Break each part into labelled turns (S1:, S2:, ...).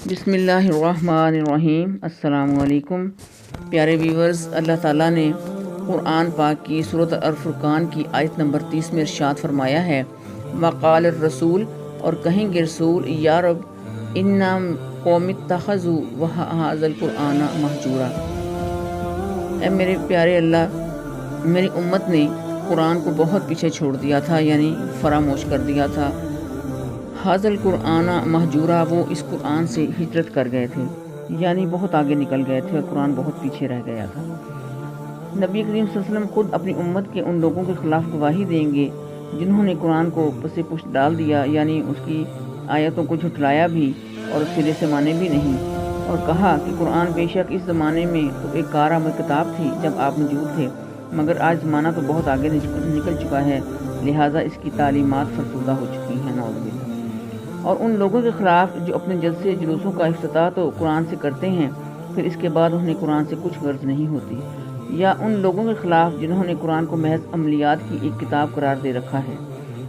S1: بسم اللہ الرحمن الرحیم۔ السلام علیکم پیارے ویورز، اللہ تعالیٰ نے قرآن پاک کی سورۃ الفرقان کی آیت نمبر 30 میں ارشاد فرمایا ہے، وقال الرسول، اور کہیں گے رسول، یا رب انا قوم اتخذوا ھذا القرآن مہجورا، اے میرے پیارے اللہ، میری امت نے قرآن کو بہت پیچھے چھوڑ دیا تھا، یعنی فراموش کر دیا تھا۔ ھذا القرآن مہجورا، وہ اس قرآن سے ہجرت کر گئے تھے، یعنی بہت آگے نکل گئے تھے اور قرآن بہت پیچھے رہ گیا تھا۔ نبی کریم صلی اللہ علیہ وسلم خود اپنی امت کے ان لوگوں کے خلاف گواہی دیں گے جنہوں نے قرآن کو پس پشت ڈال دیا، یعنی اس کی آیتوں کو جھٹلایا بھی اور سرے سے مانے بھی نہیں، اور کہا کہ قرآن بے شک اس زمانے میں تو ایک کارآمد کتاب تھی جب آپ موجود تھے، مگر آج زمانہ تو بہت آگے نکل چکا ہے، لہٰذا اس کی تعلیمات فرسودہ ہو چکی ہیں، نعوذ باللہ۔ اور ان لوگوں کے خلاف جو اپنے جلسے جلوسوں کا افتتاح تو قرآن سے کرتے ہیں، پھر اس کے بعد انہیں قرآن سے کچھ غرض نہیں ہوتی، یا ان لوگوں کے خلاف جنہوں نے قرآن کو محض عملیات کی ایک کتاب قرار دے رکھا ہے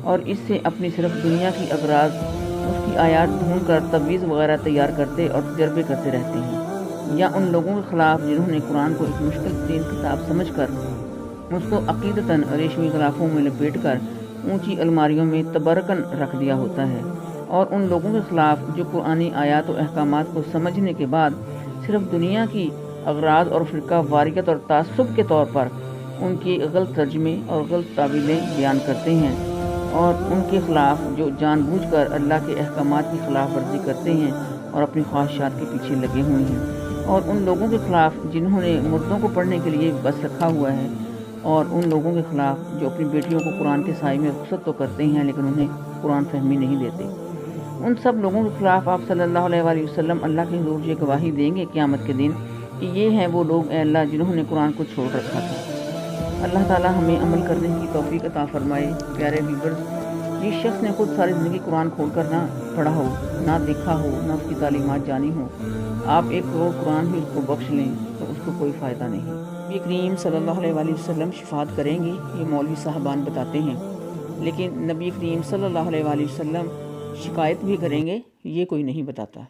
S1: اور اس سے اپنی صرف دنیا کی اغراض، اس کی آیات ڈھونڈ کر تعویذ وغیرہ تیار کرتے اور تجربے کرتے رہتے ہیں، یا ان لوگوں کے خلاف جنہوں نے قرآن کو ایک مشکل ترین کتاب سمجھ کر اس کو عقیدتاً ریشمی غلافوں میں لپیٹ کر اونچی الماریوں میں تبرکن رکھ دیا ہوتا ہے، اور ان لوگوں کے خلاف جو قرآنی آیات و احکامات کو سمجھنے کے بعد صرف دنیا کی اغراض اور فرقہ واریت اور تعصب کے طور پر ان کی غلط ترجمے اور غلط تعویلیں بیان کرتے ہیں، اور ان کے خلاف جو جان بوجھ کر اللہ کے احکامات کی خلاف ورزی کرتے ہیں اور اپنی خواہشات کے پیچھے لگے ہوئے ہیں، اور ان لوگوں کے خلاف جنہوں نے مردوں کو پڑھنے کے لیے بس رکھا ہوا ہے، اور ان لوگوں کے خلاف جو اپنی بیٹیوں کو قرآن کے سائے میں رخصت تو کرتے ہیں لیکن انہیں قرآن فہمی نہیں دیتے، ان سب لوگوں کے خلاف آپ صلی اللہ علیہ وآلہ وسلم اللہ کے حضور یہ گواہی دیں گے قیامت کے دن کہ یہ ہیں وہ لوگ اے اللہ جنہوں نے قرآن کو چھوڑ رکھا تھا۔ اللہ تعالی ہمیں عمل کرنے کی توفیق عطا فرمائے۔ پیارے ویورز، جس شخص نے خود ساری زندگی قرآن کھول کر نہ پڑھا ہو، نہ دیکھا ہو، نہ اس کی تعلیمات جانی ہو، آپ 1 کروڑ قرآن بھی اس کو بخش لیں تو اس کو کوئی فائدہ نہیں۔ نبی کریم صلی اللہ علیہ وآلہ وسلم شفاعت کریں گے، یہ مولوی صاحبان بتاتے ہیں، لیکن نبی کریم صلی اللہ علیہ وآلہ وسلم شکایت بھی کریں گے، یہ کوئی نہیں بتاتا۔